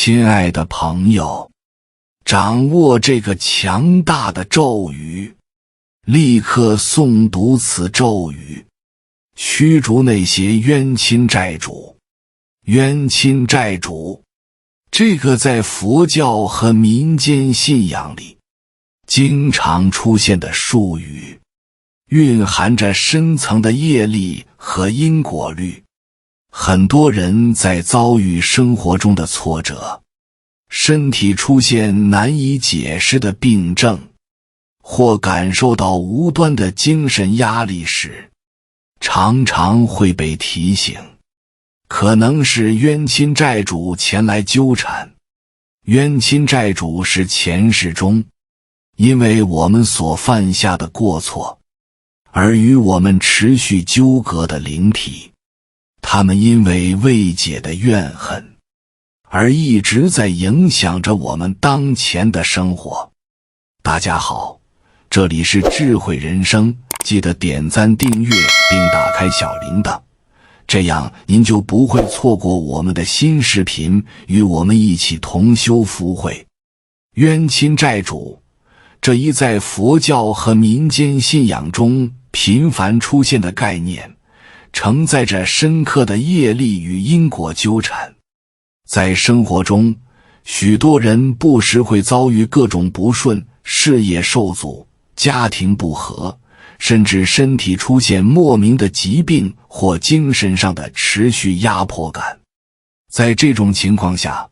亲爱的朋友，掌握这个强大的咒语，立刻诵读此咒语，驱逐那些冤亲债主。冤亲债主，这个在佛教和民间信仰里经常出现的术语，蕴含着深层的业力和因果律。很多人在遭遇生活中的挫折，身体出现难以解释的病症，或感受到无端的精神压力时，常常会被提醒，可能是冤亲债主前来纠缠。冤亲债主是前世中因为我们所犯下的过错而与我们持续纠葛的灵体，他们因为未解的怨恨而一直在影响着我们当前的生活。大家好，这里是智慧人生，记得点赞订阅并打开小铃铛，这样您就不会错过我们的新视频，与我们一起同修福慧。冤亲债主，这一在佛教和民间信仰中频繁出现的概念，承载着深刻的业力与因果纠缠。在生活中，许多人不时会遭遇各种不顺，事业受阻，家庭不和，甚至身体出现莫名的疾病或精神上的持续压迫感。在这种情况下，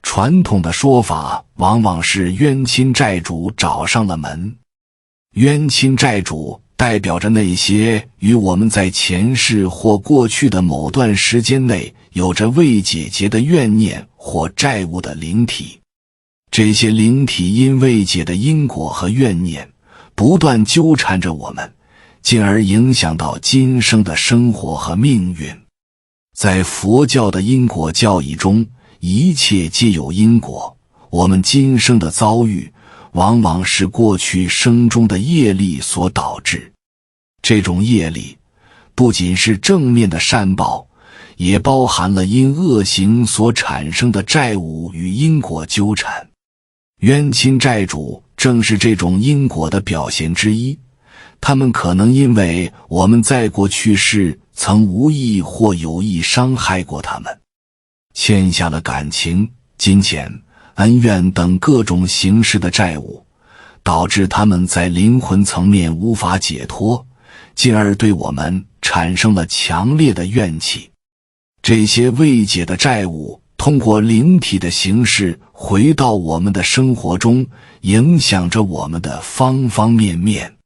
传统的说法往往是冤亲债主找上了门。冤亲债主代表着那些与我们在前世或过去的某段时间内有着未解决的怨念或债务的灵体。这些灵体因未解的因果和怨念不断纠缠着我们，进而影响到今生的生活和命运。在佛教的因果教义中，一切皆有因果，我们今生的遭遇往往是过去生中的业力所导致。这种业力不仅是正面的善报，也包含了因恶行所产生的债务与因果纠缠。冤亲债主正是这种因果的表现之一，他们可能因为我们在过去世曾无意或有意伤害过他们，欠下了感情、金钱、恩怨等各种形式的债务，导致他们在灵魂层面无法解脱，进而对我们产生了强烈的怨气。这些未解的债务通过灵体的形式回到我们的生活中，影响着我们的方方面面。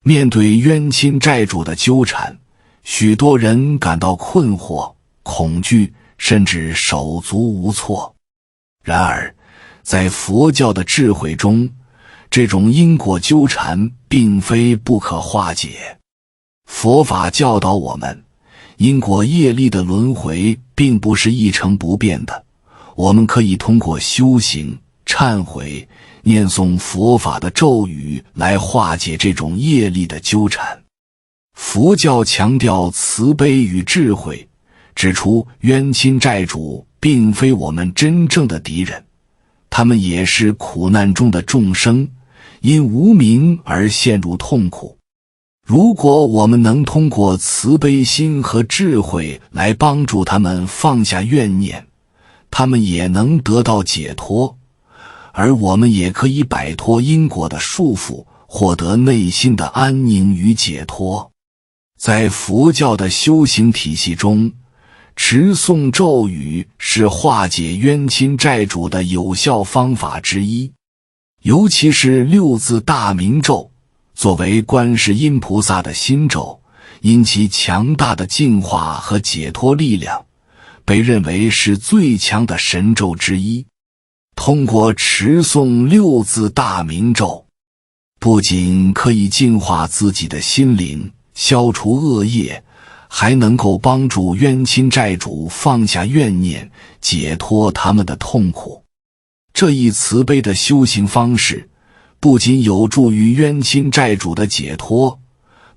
面对冤亲债主的纠缠，许多人感到困惑、恐惧，甚至手足无措。然而，在佛教的智慧中，这种因果纠缠并非不可化解。佛法教导我们，因果业力的轮回并不是一成不变的，我们可以通过修行、忏悔、念诵佛法的咒语来化解这种业力的纠缠。佛教强调慈悲与智慧，指出冤亲债主并非我们真正的敌人，他们也是苦难中的众生，因无明而陷入痛苦。如果我们能通过慈悲心和智慧来帮助他们放下怨念，他们也能得到解脱，而我们也可以摆脱因果的束缚，获得内心的安宁与解脱。在佛教的修行体系中，持诵咒语是化解冤亲债主的有效方法之一，尤其是六字大明咒，作为观世音菩萨的心咒，因其强大的净化和解脱力量，被认为是最强的神咒之一。通过持诵六字大明咒，不仅可以净化自己的心灵，消除恶业，还能够帮助冤亲债主放下怨念，解脱他们的痛苦。这一慈悲的修行方式不仅有助于冤亲债主的解脱，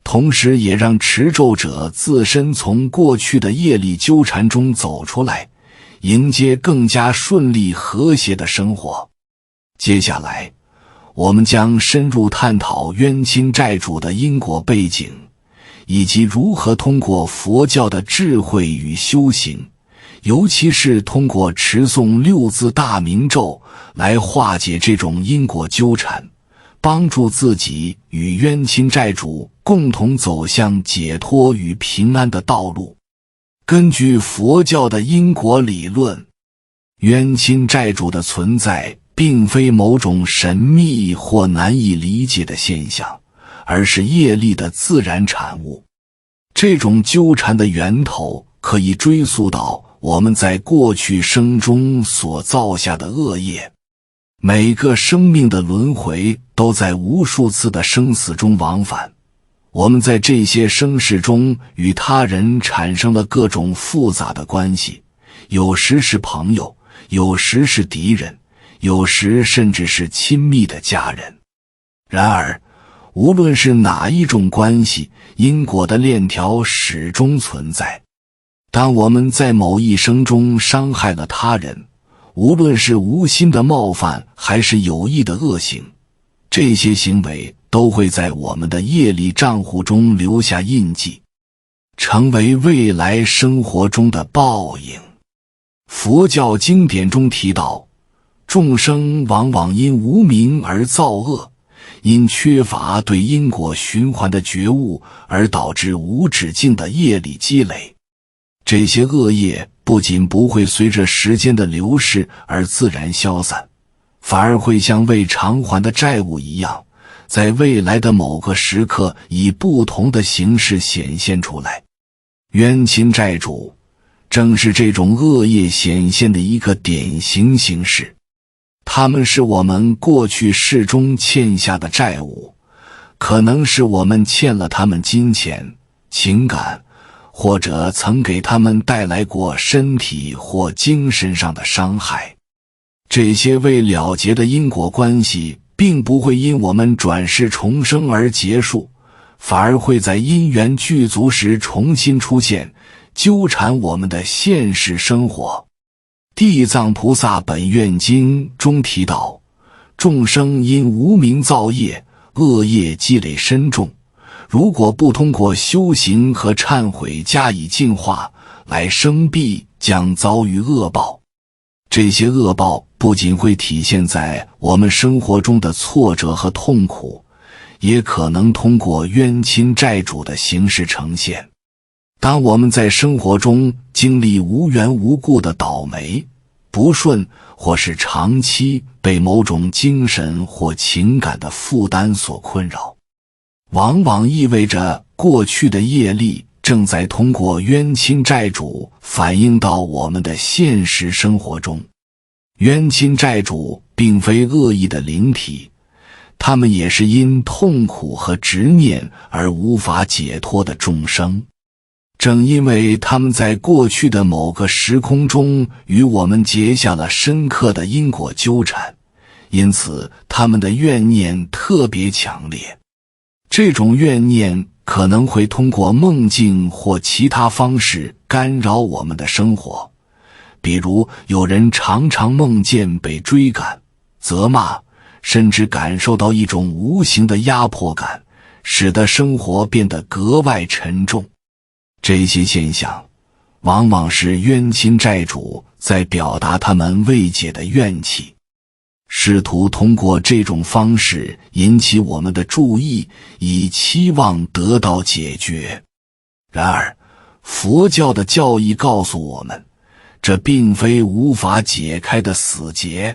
同时也让持咒者自身从过去的业力纠缠中走出来，迎接更加顺利和谐的生活。接下来，我们将深入探讨冤亲债主的因果背景，以及如何通过佛教的智慧与修行，尤其是通过持诵六字大明咒来化解这种因果纠缠，帮助自己与冤亲债主共同走向解脱与平安的道路。根据佛教的因果理论，冤亲债主的存在并非某种神秘或难以理解的现象，而是业力的自然产物。这种纠缠的源头可以追溯到我们在过去生中所造下的恶业。每个生命的轮回都在无数次的生死中往返，我们在这些生世中与他人产生了各种复杂的关系，有时是朋友，有时是敌人，有时甚至是亲密的家人。然而，无论是哪一种关系，因果的链条始终存在。当我们在某一生中伤害了他人，无论是无心的冒犯还是有意的恶行，这些行为都会在我们的业力账户中留下印记，成为未来生活中的报应。佛教经典中提到，众生往往因无明而造恶，因缺乏对因果循环的觉悟而导致无止境的业力积累。这些恶业不仅不会随着时间的流逝而自然消散，反而会像未偿还的债务一样，在未来的某个时刻以不同的形式显现出来。冤亲债主正是这种恶业显现的一个典型形式，他们是我们过去世中欠下的债务，可能是我们欠了他们金钱、情感，或者曾给他们带来过身体或精神上的伤害。这些未了结的因果关系并不会因我们转世重生而结束，反而会在因缘具足时重新出现，纠缠我们的现实生活。地藏菩萨本愿经中提到，众生因无明造业，恶业积累深重，如果不通过修行和忏悔加以净化，来生必将遭遇恶报。这些恶报不仅会体现在我们生活中的挫折和痛苦，也可能通过冤亲债主的形式呈现。当我们在生活中经历无缘无故的倒霉、不顺，或是长期被某种精神或情感的负担所困扰，往往意味着过去的业力正在通过冤亲债主反映到我们的现实生活中。冤亲债主并非恶意的灵体，他们也是因痛苦和执念而无法解脱的众生。正因为他们在过去的某个时空中与我们结下了深刻的因果纠缠，因此他们的怨念特别强烈。这种怨念可能会通过梦境或其他方式干扰我们的生活，比如有人常常梦见被追赶、责骂，甚至感受到一种无形的压迫感，使得生活变得格外沉重。这些现象往往是冤亲债主在表达他们未解的怨气，试图通过这种方式引起我们的注意，以期望得到解决。然而，佛教的教义告诉我们，这并非无法解开的死结。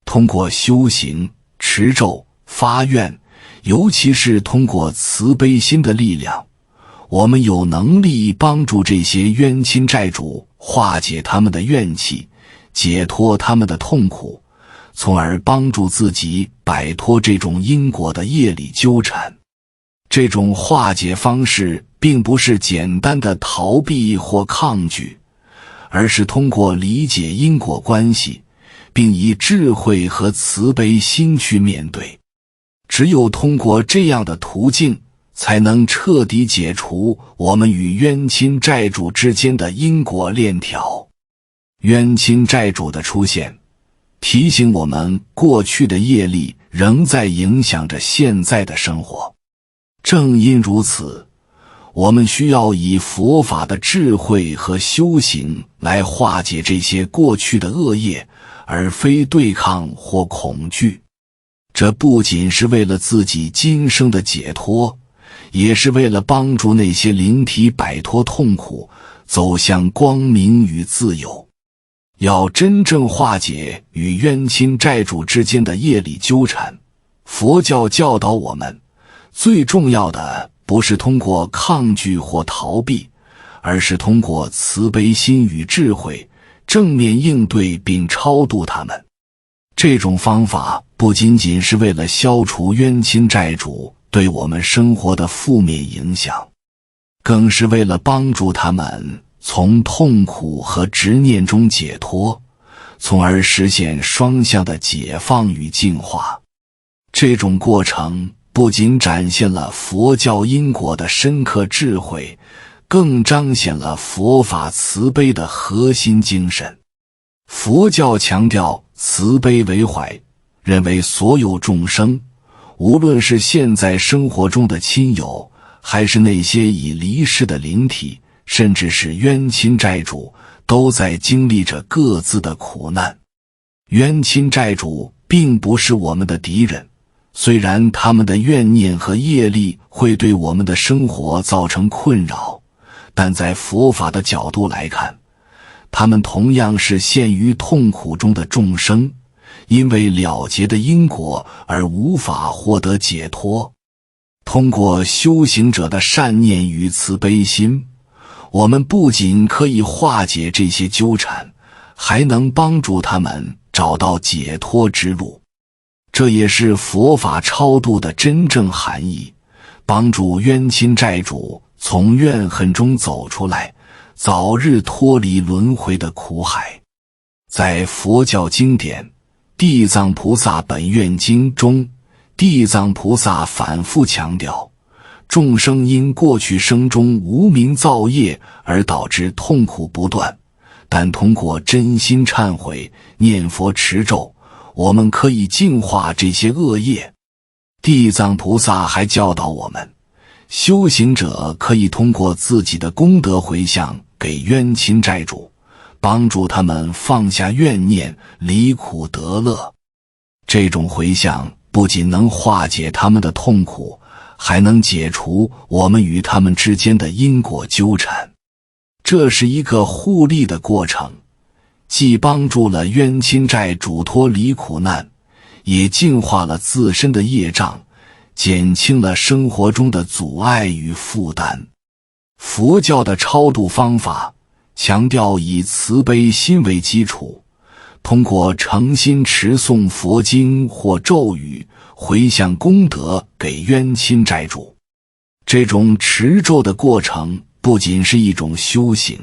通过修行、持咒、发愿，尤其是通过慈悲心的力量，我们有能力帮助这些冤亲债主化解他们的怨气，解脱他们的痛苦，从而帮助自己摆脱这种因果的业力纠缠。这种化解方式并不是简单的逃避或抗拒，而是通过理解因果关系，并以智慧和慈悲心去面对。只有通过这样的途径，才能彻底解除我们与冤亲债主之间的因果链条。冤亲债主的出现，提醒我们过去的业力仍在影响着现在的生活。正因如此，我们需要以佛法的智慧和修行来化解这些过去的恶业，而非对抗或恐惧。这不仅是为了自己今生的解脱，也是为了帮助那些灵体摆脱痛苦，走向光明与自由。要真正化解与冤亲债主之间的业力纠缠，佛教教导我们，最重要的不是通过抗拒或逃避，而是通过慈悲心与智慧，正面应对并超度他们。这种方法不仅仅是为了消除冤亲债主对我们生活的负面影响，更是为了帮助他们从痛苦和执念中解脱，从而实现双向的解放与净化。这种过程不仅展现了佛教因果的深刻智慧，更彰显了佛法慈悲的核心精神。佛教强调慈悲为怀，认为所有众生，无论是现在生活中的亲友，还是那些已离世的灵体，甚至是冤亲债主，都在经历着各自的苦难。冤亲债主并不是我们的敌人，虽然他们的怨念和业力会对我们的生活造成困扰，但在佛法的角度来看，他们同样是陷于痛苦中的众生，因为了结的因果而无法获得解脱。通过修行者的善念与慈悲心，我们不仅可以化解这些纠缠，还能帮助他们找到解脱之路。这也是佛法超度的真正含义，帮助冤亲债主从怨恨中走出来，早日脱离轮回的苦海。在佛教经典《地藏菩萨本愿经》中，地藏菩萨反复强调，众生因过去生中无明造业而导致痛苦不断，但通过真心忏悔、念佛持咒，我们可以净化这些恶业。地藏菩萨还教导我们，修行者可以通过自己的功德回向给冤亲债主，帮助他们放下怨念，离苦得乐。这种回向不仅能化解他们的痛苦，还能解除我们与他们之间的因果纠缠。这是一个互利的过程，既帮助了冤亲债主脱离苦难，也净化了自身的业障，减轻了生活中的阻碍与负担。佛教的超度方法强调以慈悲心为基础，通过诚心持诵佛经或咒语，回向功德给冤亲债主。这种持咒的过程不仅是一种修行，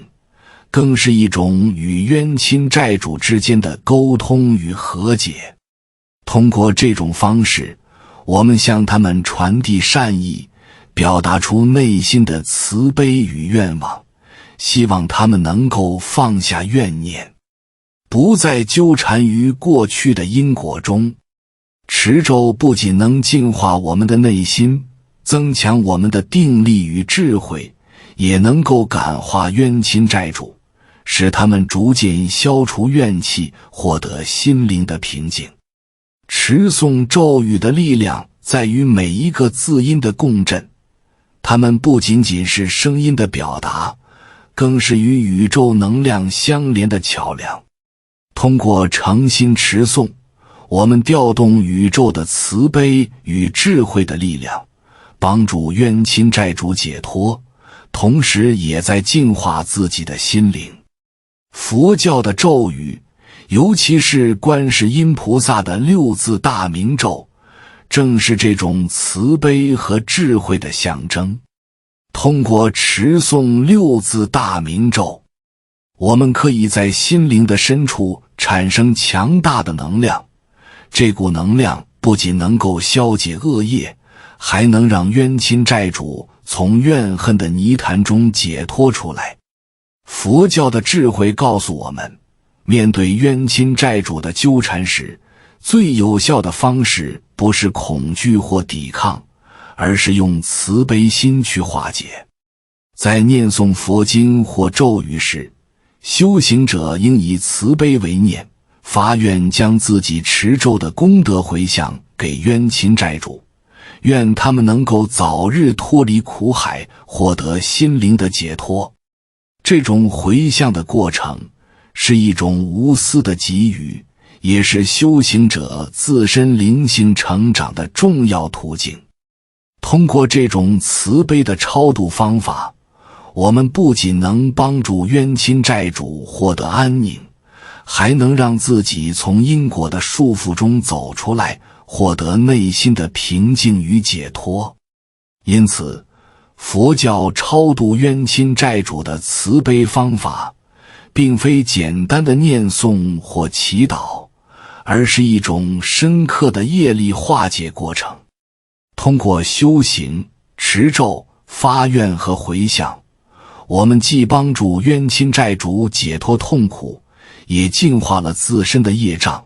更是一种与冤亲债主之间的沟通与和解。通过这种方式，我们向他们传递善意，表达出内心的慈悲与愿望，希望他们能够放下怨念，不再纠缠于过去的因果中。持咒不仅能净化我们的内心，增强我们的定力与智慧，也能够感化冤亲债主，使他们逐渐消除怨气，获得心灵的平静。持诵咒语的力量在于每一个字音的共振，它们不仅仅是声音的表达，更是与宇宙能量相连的桥梁。通过诚心持诵，我们调动宇宙的慈悲与智慧的力量，帮助冤亲债主解脱，同时也在净化自己的心灵。佛教的咒语，尤其是观世音菩萨的六字大明咒，正是这种慈悲和智慧的象征。通过持诵六字大明咒，我们可以在心灵的深处产生强大的能量，这股能量不仅能够消解恶业，还能让冤亲债主从怨恨的泥潭中解脱出来。佛教的智慧告诉我们，面对冤亲债主的纠缠时，最有效的方式不是恐惧或抵抗，而是用慈悲心去化解。在念诵佛经或咒语时，修行者应以慈悲为念，发愿将自己持咒的功德回向给冤亲债主，愿他们能够早日脱离苦海，获得心灵的解脱。这种回向的过程是一种无私的给予，也是修行者自身灵性成长的重要途径。通过这种慈悲的超度方法，我们不仅能帮助冤亲债主获得安宁，还能让自己从因果的束缚中走出来，获得内心的平静与解脱。因此，佛教超度冤亲债主的慈悲方法，并非简单的念诵或祈祷，而是一种深刻的业力化解过程。通过修行、持咒、发愿和回向，我们既帮助冤亲债主解脱痛苦，也净化了自身的业障，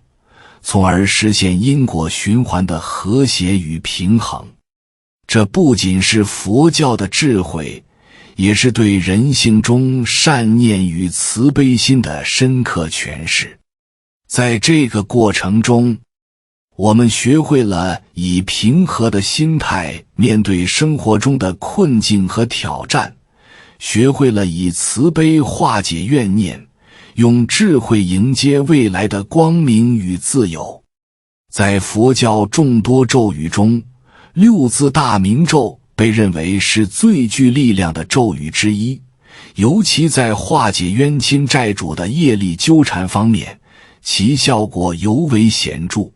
从而实现因果循环的和谐与平衡。这不仅是佛教的智慧，也是对人性中善念与慈悲心的深刻诠释。在这个过程中，我们学会了以平和的心态面对生活中的困境和挑战，学会了以慈悲化解怨念，用智慧迎接未来的光明与自由。在佛教众多咒语中，六字大明咒被认为是最具力量的咒语之一，尤其在化解冤亲债主的业力纠缠方面，其效果尤为显著。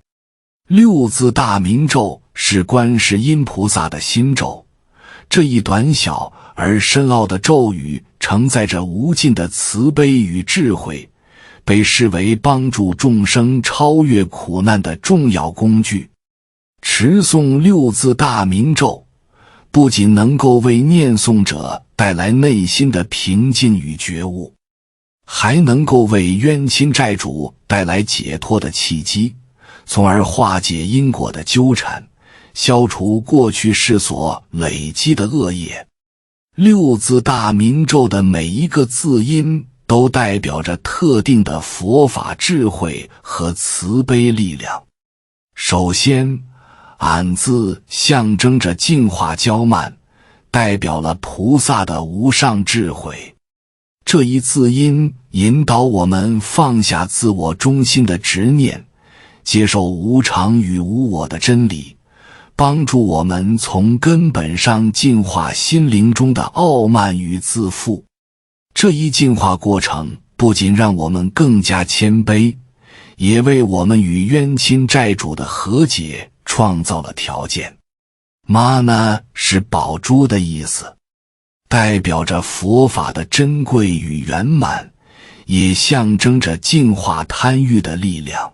六字大明咒是观世音菩萨的心咒，这一短小而深奥的咒语承载着无尽的慈悲与智慧，被视为帮助众生超越苦难的重要工具。持诵六字大明咒，不仅能够为念诵者带来内心的平静与觉悟，还能够为冤亲债主带来解脱的契机，从而化解因果的纠缠，消除过去世所累积的恶业。六字大明咒的每一个字音都代表着特定的佛法智慧和慈悲力量。首先，俺字象征着净化骄慢，代表了菩萨的无上智慧。这一字音引导我们放下自我中心的执念，接受无常与无我的真理，帮助我们从根本上净化心灵中的傲慢与自负。这一净化过程不仅让我们更加谦卑，也为我们与冤亲债主的和解创造了条件。玛呢是宝珠的意思，代表着佛法的珍贵与圆满，也象征着净化贪欲的力量。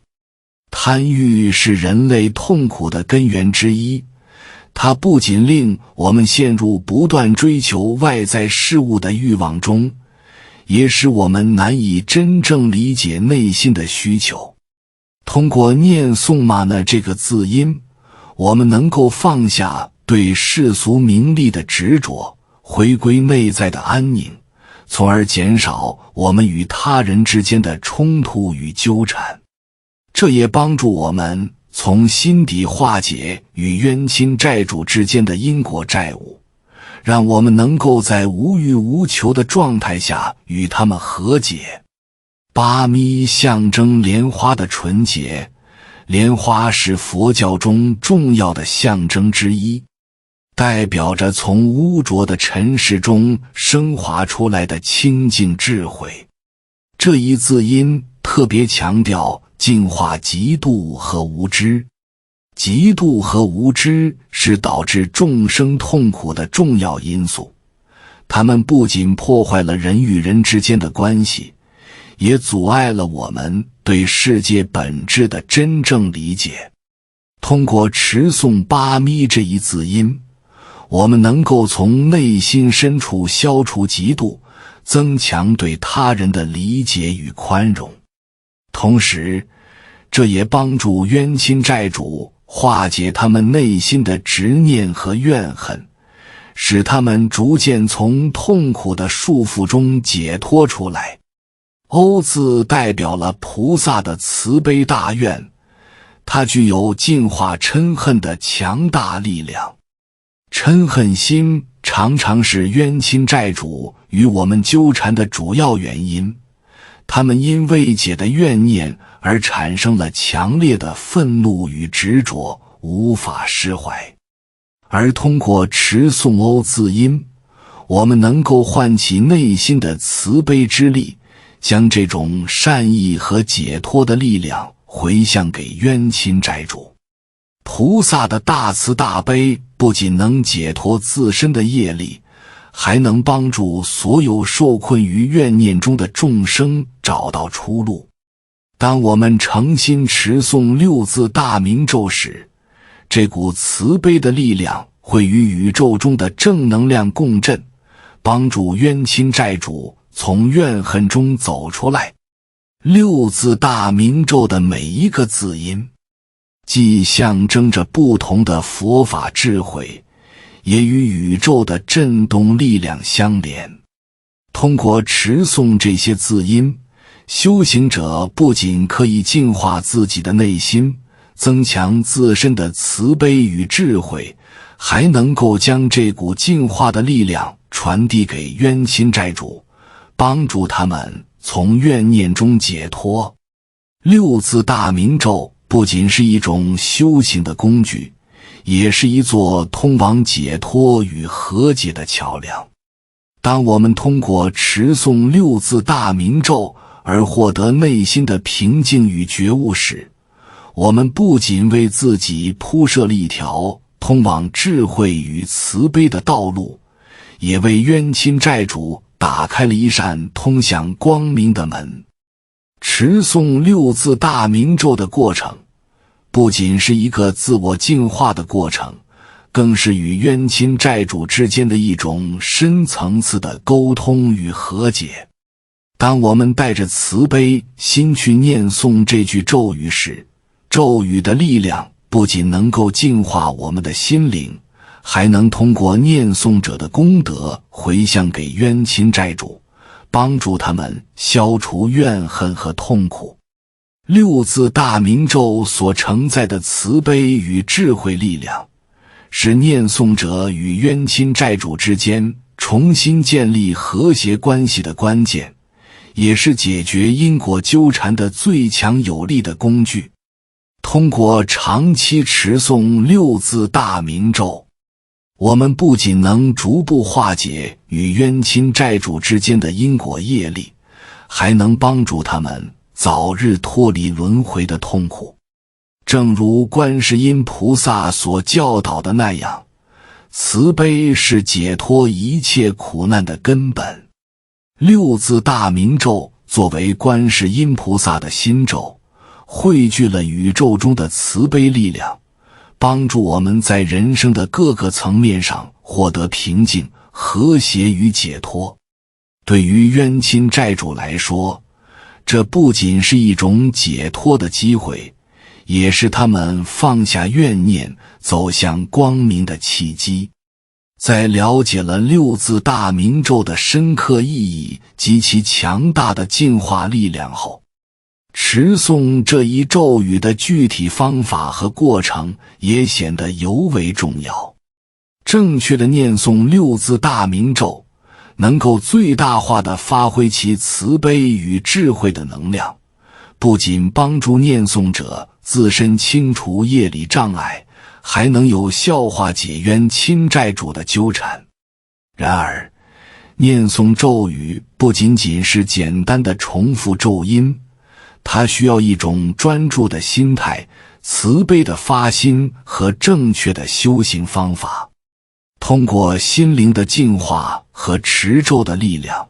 贪欲是人类痛苦的根源之一，它不仅令我们陷入不断追求外在事物的欲望中，也使我们难以真正理解内心的需求。通过念诵玛呢这个字音，我们能够放下对世俗名利的执着，回归内在的安宁，从而减少我们与他人之间的冲突与纠缠。这也帮助我们从心底化解与冤亲债主之间的因果债务，让我们能够在无欲无求的状态下与他们和解。巴咪象征莲花的纯洁，莲花是佛教中重要的象征之一，代表着从污浊的尘世中升华出来的清净智慧。这一字音特别强调净化嫉妒和无知。嫉妒和无知是导致众生痛苦的重要因素，它们不仅破坏了人与人之间的关系，也阻碍了我们对世界本质的真正理解。通过持诵巴咪这一字音，我们能够从内心深处消除嫉妒，增强对他人的理解与宽容。同时，这也帮助冤亲债主化解他们内心的执念和怨恨，使他们逐渐从痛苦的束缚中解脱出来。欧字代表了菩萨的慈悲大愿，它具有净化嗔恨的强大力量。嗔恨心常常是冤亲债主与我们纠缠的主要原因，他们因未解的怨念而产生了强烈的愤怒与执着，无法释怀。而通过持诵欧字音，我们能够唤起内心的慈悲之力，将这种善意和解脱的力量回向给冤亲债主。菩萨的大慈大悲不仅能解脱自身的业力，还能帮助所有受困于怨念中的众生找到出路。当我们诚心持诵六字大明咒时，这股慈悲的力量会与宇宙中的正能量共振，帮助冤亲债主从怨恨中走出来。六字大明咒的每一个字音，既象征着不同的佛法智慧，也与宇宙的震动力量相连。通过持诵这些字音，修行者不仅可以净化自己的内心，增强自身的慈悲与智慧，还能够将这股净化的力量传递给冤亲债主，帮助他们从怨念中解脱。六字大明咒不仅是一种修行的工具，也是一座通往解脱与和解的桥梁。当我们通过持诵六字大明咒而获得内心的平静与觉悟时，我们不仅为自己铺设了一条通往智慧与慈悲的道路，也为冤亲债主打开了一扇通向光明的门。持诵六字大明咒的过程，不仅是一个自我净化的过程，更是与冤亲债主之间的一种深层次的沟通与和解。当我们带着慈悲心去念诵这句咒语时，咒语的力量不仅能够净化我们的心灵，还能通过念诵者的功德回向给冤亲债主，帮助他们消除怨恨和痛苦。六字大明咒所承载的慈悲与智慧力量，是念诵者与冤亲债主之间重新建立和谐关系的关键，也是解决因果纠缠的最强有力的工具。通过长期持诵六字大明咒，我们不仅能逐步化解与冤亲债主之间的因果业力，还能帮助他们早日脱离轮回的痛苦。正如观世音菩萨所教导的那样，慈悲是解脱一切苦难的根本。六字大明咒作为观世音菩萨的心咒，汇聚了宇宙中的慈悲力量，帮助我们在人生的各个层面上获得平静、和谐与解脱。对于冤亲债主来说，这不仅是一种解脱的机会，也是他们放下怨念、走向光明的契机。在了解了六字大明咒的深刻意义及其强大的净化力量后，持诵这一咒语的具体方法和过程也显得尤为重要。正确的念诵六字大明咒，能够最大化地发挥其慈悲与智慧的能量，不仅帮助念诵者自身清除业力障碍，还能有效化解冤亲债主的纠缠。然而，念诵咒语不仅仅是简单的重复咒音，它需要一种专注的心态、慈悲的发心和正确的修行方法。通过心灵的净化和持咒的力量，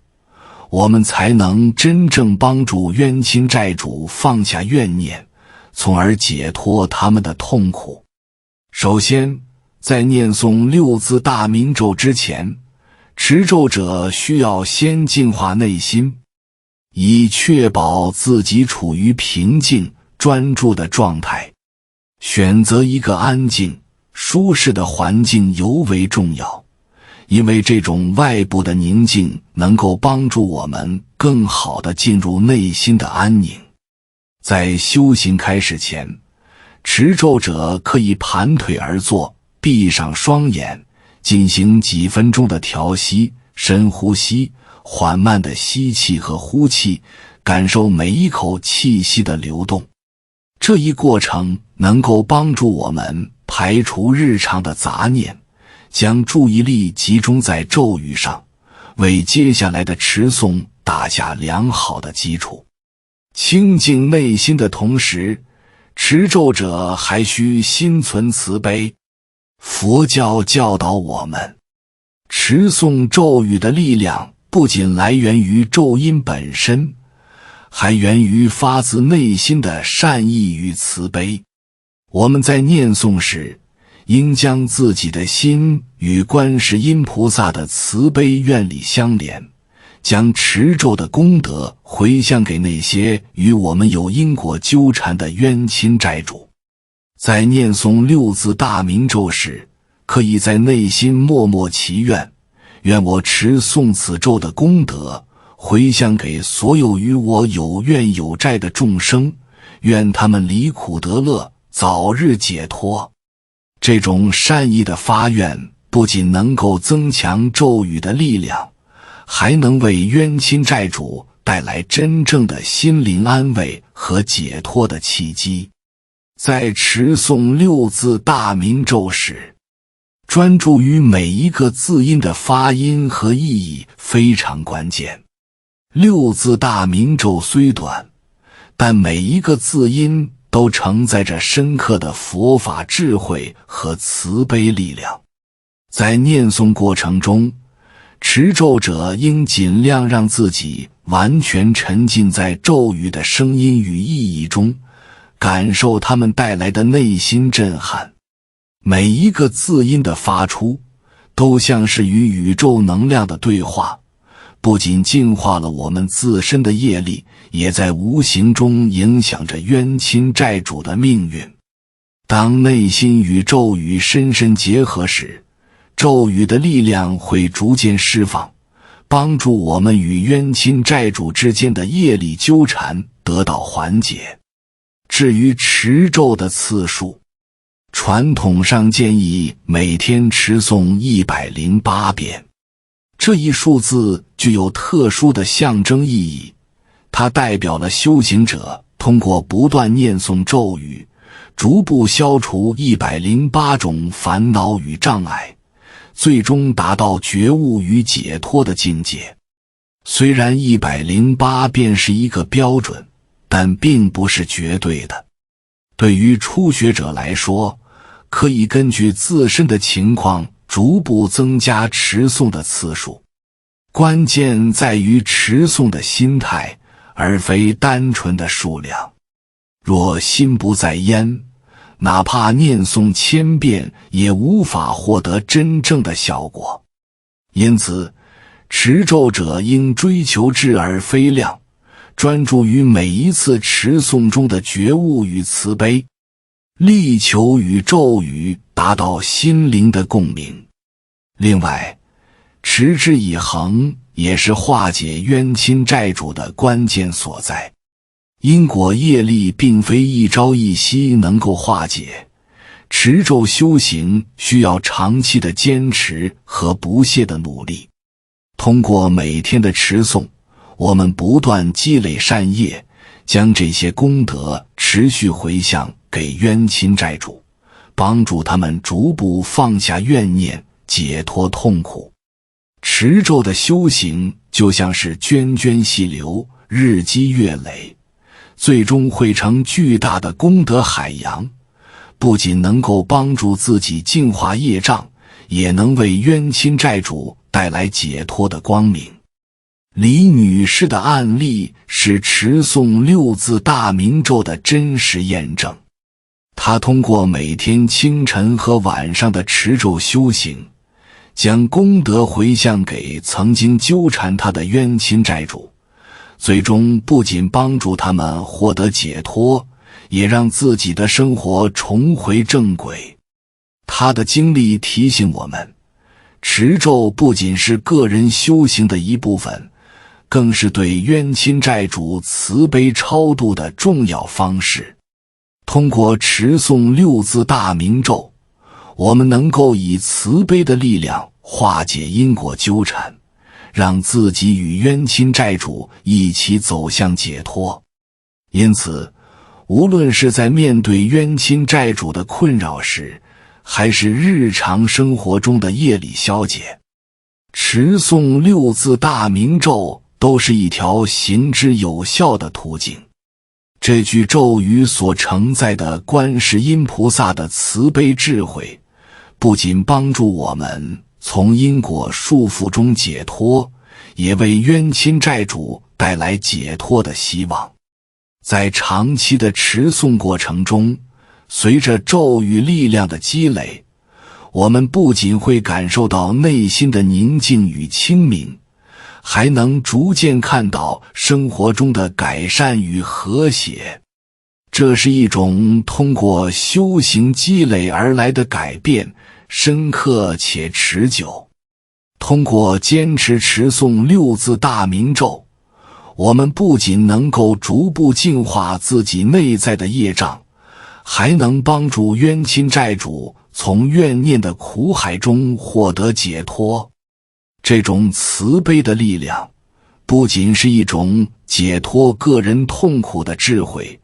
我们才能真正帮助冤亲债主放下怨念，从而解脱他们的痛苦。首先，在念诵六字大明咒之前，持咒者需要先净化内心。以确保自己处于平静、专注的状态。选择一个安静、舒适的环境尤为重要，因为这种外部的宁静能够帮助我们更好地进入内心的安宁。在修行开始前，持咒者可以盘腿而坐，闭上双眼，进行几分钟的调息、深呼吸，缓慢的吸气和呼气，感受每一口气息的流动。这一过程能够帮助我们排除日常的杂念，将注意力集中在咒语上，为接下来的持诵打下良好的基础。清净内心的同时，持咒者还需心存慈悲。佛教教导我们，持诵咒语的力量不仅来源于咒音本身，还源于发自内心的善意与慈悲。我们在念诵时，应将自己的心与观世音菩萨的慈悲愿力相连，将持咒的功德回向给那些与我们有因果纠缠的冤亲债主。在念诵六字大明咒时，可以在内心默默祈愿，愿我持诵此咒的功德回向给所有与我有怨有债的众生，愿他们离苦得乐，早日解脱。这种善意的发愿不仅能够增强咒语的力量，还能为冤亲债主带来真正的心灵安慰和解脱的契机。在持诵六字大明咒时，专注于每一个字音的发音和意义非常关键。六字大明咒虽短，但每一个字音都承载着深刻的佛法智慧和慈悲力量。在念诵过程中，持咒者应尽量让自己完全沉浸在咒语的声音与意义中，感受它们带来的内心震撼。每一个字音的发出，都像是与宇宙能量的对话，不仅净化了我们自身的业力，也在无形中影响着冤亲债主的命运。当内心与咒语深深结合时，咒语的力量会逐渐释放，帮助我们与冤亲债主之间的业力纠缠得到缓解。至于持咒的次数，传统上建议每天持诵108遍。这一数字具有特殊的象征意义，它代表了修行者通过不断念诵咒语，逐步消除108种烦恼与障碍，最终达到觉悟与解脱的境界。虽然108遍是一个标准，但并不是绝对的。对于初学者来说，可以根据自身的情况逐步增加持诵的次数。关键在于持诵的心态，而非单纯的数量。若心不在焉，哪怕念诵1000遍也无法获得真正的效果。因此，持咒者应追求质而非量，专注于每一次持诵中的觉悟与慈悲，力求与咒语达到心灵的共鸣。另外，持之以恒也是化解冤亲债主的关键所在。因果业力并非一朝一夕能够化解，持咒修行需要长期的坚持和不懈的努力。通过每天的持诵，我们不断积累善业，将这些功德持续回向给冤亲债主，帮助他们逐步放下怨念，解脱痛苦。持咒的修行就像是涓涓细流，日积月累，最终汇成巨大的功德海洋，不仅能够帮助自己净化业障，也能为冤亲债主带来解脱的光明。李女士的案例是持诵六字大明咒的真实验证。她通过每天清晨和晚上的持咒修行，将功德回向给曾经纠缠她的冤亲债主，最终不仅帮助他们获得解脱，也让自己的生活重回正轨。他的经历提醒我们，持咒不仅是个人修行的一部分，更是对冤亲债主慈悲超度的重要方式。通过持诵六字大明咒，我们能够以慈悲的力量化解因果纠缠，让自己与冤亲债主一起走向解脱。因此，无论是在面对冤亲债主的困扰时，还是日常生活中的业力消解，持诵六字大明咒都是一条行之有效的途径。这句咒语所承载的观世音菩萨的慈悲智慧，不仅帮助我们从因果束缚中解脱，也为冤亲债主带来解脱的希望。在长期的持诵过程中，随着咒语力量的积累，我们不仅会感受到内心的宁静与清明，还能逐渐看到生活中的改善与和谐。这是一种通过修行积累而来的改变，深刻且持久。通过坚持持诵六字大明咒，我们不仅能够逐步净化自己内在的业障，还能帮助冤亲债主从怨念的苦海中获得解脱。这种慈悲的力量，不仅是一种解脱个人痛苦的智慧，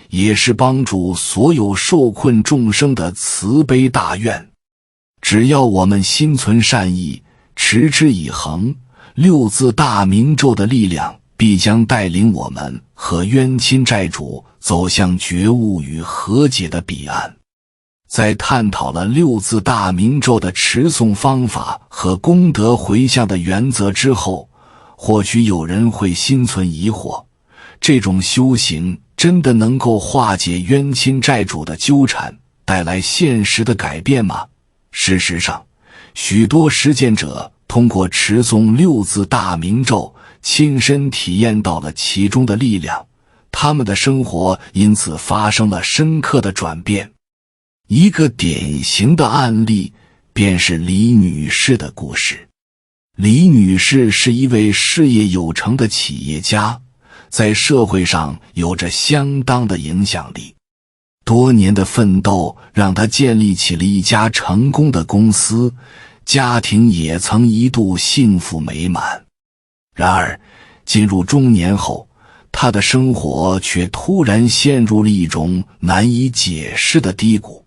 也是帮助所有受困众生的慈悲大愿。只要我们心存善意，持之以恒，六字大明咒的力量必将带领我们和冤亲债主走向觉悟与和解的彼岸。在探讨了六字大明咒的持诵方法和功德回向的原则之后，或许有人会心存疑惑，这种修行真的能够化解冤亲债主的纠缠，带来现实的改变吗？事实上，许多实践者通过持诵六字大明咒，亲身体验到了其中的力量，他们的生活因此发生了深刻的转变。一个典型的案例便是李女士的故事。李女士是一位事业有成的企业家，在社会上有着相当的影响力。多年的奋斗让她建立起了一家成功的公司，家庭也曾一度幸福美满。然而，进入中年后，她的生活却突然陷入了一种难以解释的低谷。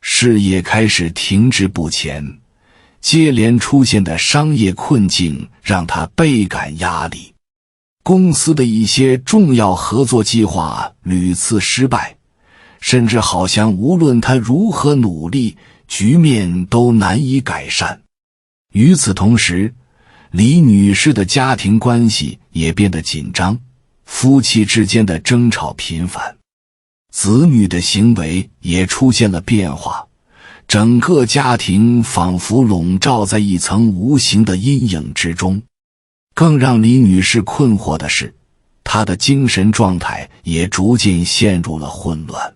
事业开始停滞不前，接连出现的商业困境让他倍感压力。公司的一些重要合作计划屡次失败，甚至好像无论他如何努力，局面都难以改善。与此同时，李女士的家庭关系也变得紧张，夫妻之间的争吵频繁，子女的行为也出现了变化，整个家庭仿佛笼罩在一层无形的阴影之中。更让李女士困惑的是，她的精神状态也逐渐陷入了混乱。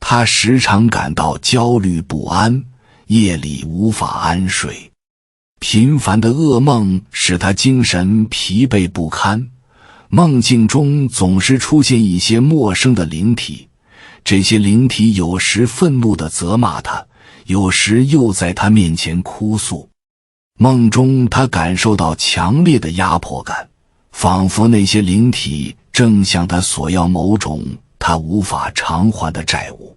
她时常感到焦虑不安，夜里无法安睡。频繁的噩梦使她精神疲惫不堪，梦境中总是出现一些陌生的灵体，这些灵体有时愤怒地责骂她，有时又在她面前哭诉。梦中她感受到强烈的压迫感，仿佛那些灵体正向她索要某种她无法偿还的债务。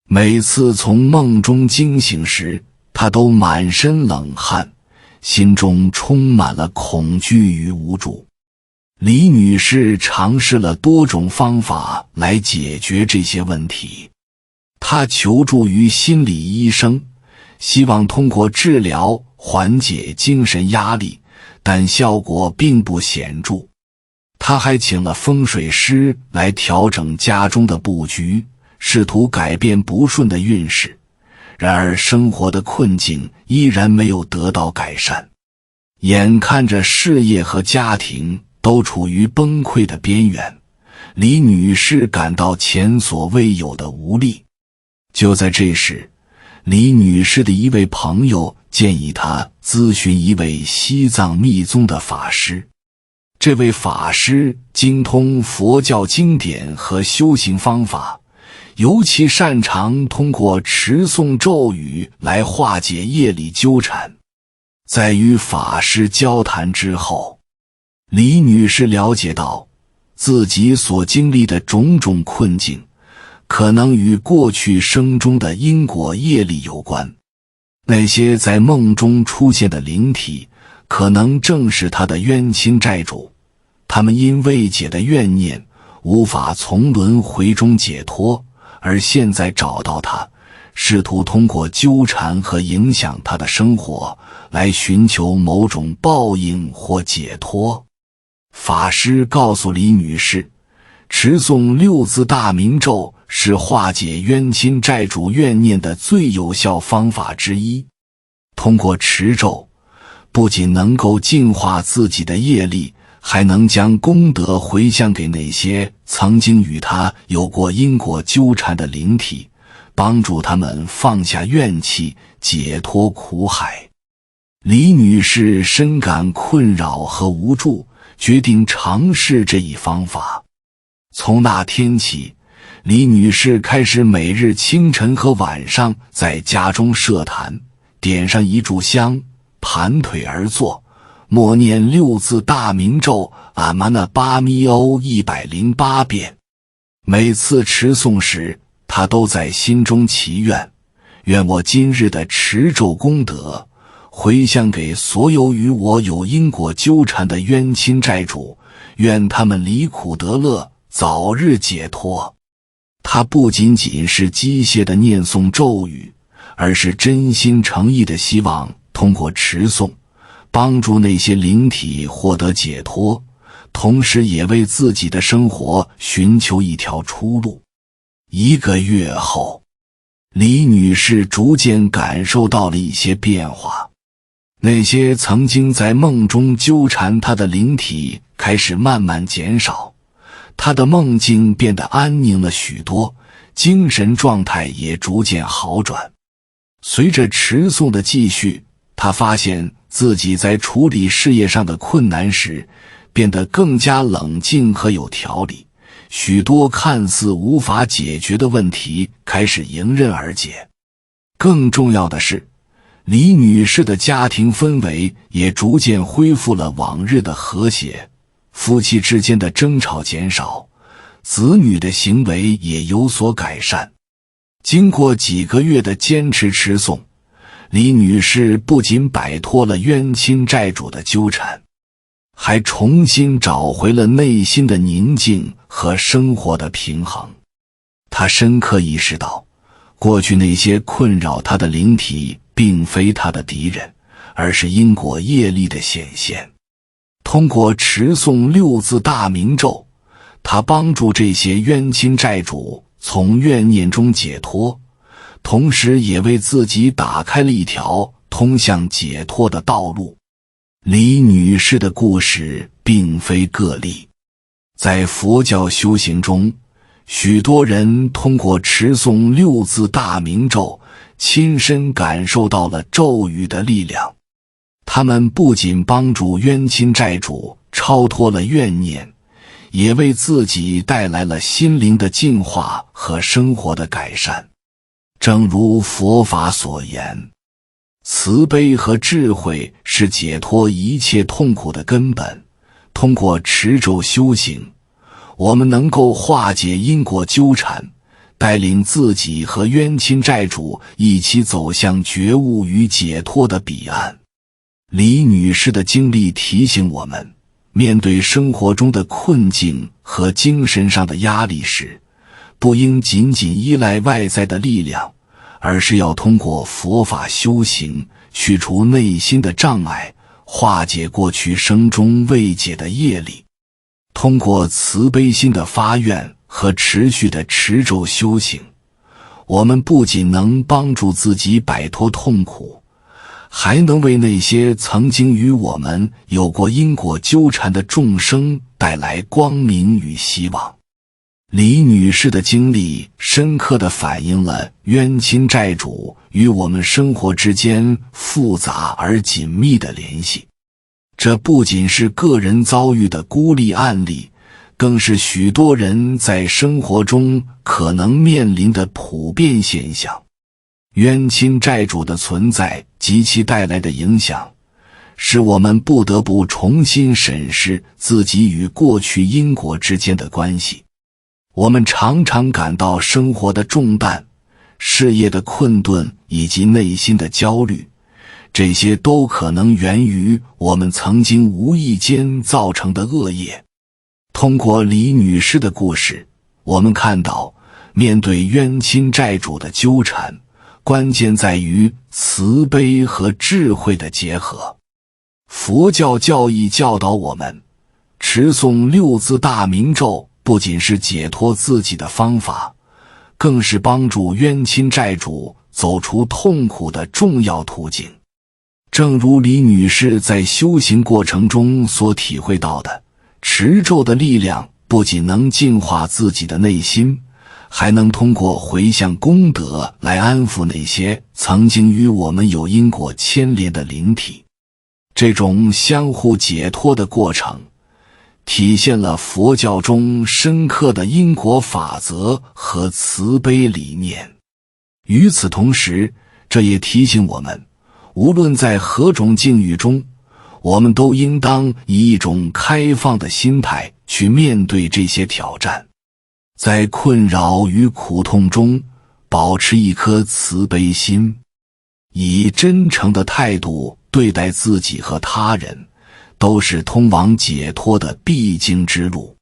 每次从梦中惊醒时，她都满身冷汗，心中充满了恐惧与无助。李女士尝试了多种方法来解决这些问题。她求助于心理医生，希望通过治疗缓解精神压力，但效果并不显著。她还请了风水师来调整家中的布局，试图改变不顺的运势。然而生活的困境依然没有得到改善。眼看着事业和家庭都都处于崩溃的边缘。李女士感到前所未有的无力。就在这时，李女士的一位朋友建议她咨询一位西藏密宗的法师。这位法师精通佛教经典和修行方法，尤其擅长通过持诵咒语来化解业力纠缠。在与法师交谈之后，李女士了解到自己所经历的种种困境可能与过去生中的因果业力有关。那些在梦中出现的灵体可能正是她的冤亲债主，他们因未解的怨念无法从轮回中解脱，而现在找到他，试图通过纠缠和影响他的生活来寻求某种报应或解脱。法师告诉李女士，持诵六字大明咒是化解冤亲债主怨念的最有效方法之一。通过持咒，不仅能够净化自己的业力，还能将功德回向给那些曾经与他有过因果纠缠的灵体，帮助他们放下怨气，解脱苦海。李女士深感困扰和无助，决定尝试这一方法。从那天起，李女士开始每日清晨和晚上在家中设坛，点上一炷香，盘腿而坐，默念六字大明咒阿玛那巴咪欧108遍。每次持诵时，她都在心中祈愿，愿我今日的持咒功德回向给所有与我有因果纠缠的冤亲债主，愿他们离苦得乐，早日解脱。他不仅仅是机械的念诵咒语，而是真心诚意的希望通过持诵帮助那些灵体获得解脱，同时也为自己的生活寻求一条出路。1个月后，李女士逐渐感受到了一些变化。那些曾经在梦中纠缠她的灵体开始慢慢减少，她的梦境变得安宁了许多，精神状态也逐渐好转。随着持诵的继续，她发现自己在处理事业上的困难时变得更加冷静和有条理，许多看似无法解决的问题开始迎刃而解。更重要的是，李女士的家庭氛围也逐渐恢复了往日的和谐，夫妻之间的争吵减少，子女的行为也有所改善。经过几个月的坚持持诵，李女士不仅摆脱了冤亲债主的纠缠，还重新找回了内心的宁静和生活的平衡。她深刻意识到，过去那些困扰她的灵体并非她的敌人，而是因果业力的显现。通过持诵六字大明咒，她帮助这些冤亲债主从怨念中解脱，同时也为自己打开了一条通向解脱的道路。李女士的故事并非个例，在佛教修行中，许多人通过持诵六字大明咒，亲身感受到了咒语的力量。他们不仅帮助冤亲债主超脱了怨念，也为自己带来了心灵的净化和生活的改善。正如佛法所言，慈悲和智慧是解脱一切痛苦的根本。通过持咒修行，我们能够化解因果纠缠，带领自己和冤亲债主一起走向觉悟与解脱的彼岸。李女士的经历提醒我们，面对生活中的困境和精神上的压力时，不应仅仅依赖外在的力量，而是要通过佛法修行，去除内心的障碍，化解过去生中未解的业力。通过慈悲心的发愿和持续的持咒修行，我们不仅能帮助自己摆脱痛苦，还能为那些曾经与我们有过因果纠缠的众生带来光明与希望。李女士的经历深刻地反映了冤亲债主与我们生活之间复杂而紧密的联系。这不仅是个人遭遇的孤立案例，更是许多人在生活中可能面临的普遍现象。冤亲债主的存在及其带来的影响，使我们不得不重新审视自己与过去因果之间的关系。我们常常感到生活的重担、事业的困顿以及内心的焦虑，这些都可能源于我们曾经无意间造成的恶业。通过李女士的故事，我们看到，面对冤亲债主的纠缠，关键在于慈悲和智慧的结合。佛教教义教导我们，持诵六字大明咒不仅是解脱自己的方法，更是帮助冤亲债主走出痛苦的重要途径。正如李女士在修行过程中所体会到的，持咒的力量不仅能净化自己的内心，还能通过回向功德来安抚那些曾经与我们有因果牵连的灵体。这种相互解脱的过程，体现了佛教中深刻的因果法则和慈悲理念。与此同时，这也提醒我们，无论在何种境遇中，我们都应当以一种开放的心态去面对这些挑战。在困扰与苦痛中，保持一颗慈悲心，以真诚的态度对待自己和他人，都是通往解脱的必经之路。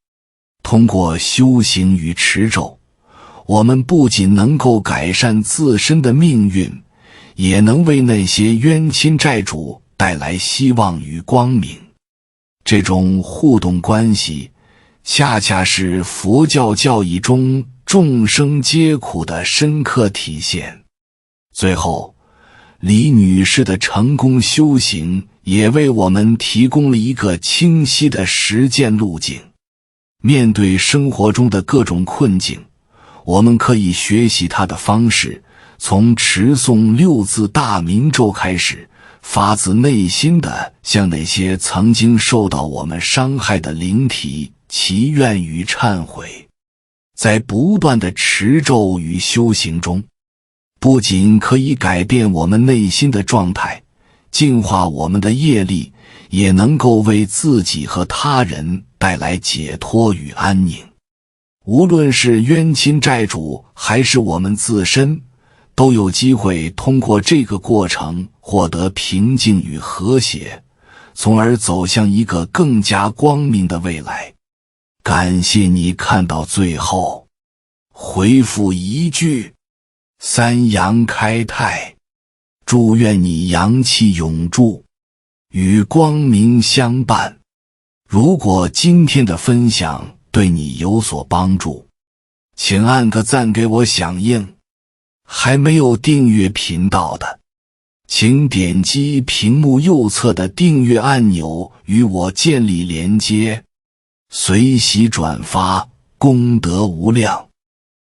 通过修行与持咒，我们不仅能够改善自身的命运，也能为那些冤亲债主带来希望与光明。这种互动关系，恰恰是佛教教义中众生皆苦的深刻体现。最后，李女士的成功修行也为我们提供了一个清晰的实践路径。面对生活中的各种困境，我们可以学习她的方式，从持诵六字大明咒开始，发自内心地向那些曾经受到我们伤害的灵体祈愿与忏悔。在不断的持咒与修行中，不仅可以改变我们内心的状态，净化我们的业力，也能够为自己和他人带来解脱与安宁。无论是冤亲债主还是我们自身，都有机会通过这个过程获得平静与和谐，从而走向一个更加光明的未来。感谢你看到最后，回复一句三阳开泰，祝愿你阳气永驻，与光明相伴。如果今天的分享对你有所帮助，请按个赞给我响应。还没有订阅频道的，请点击屏幕右侧的订阅按钮与我建立连接，随喜转发，功德无量。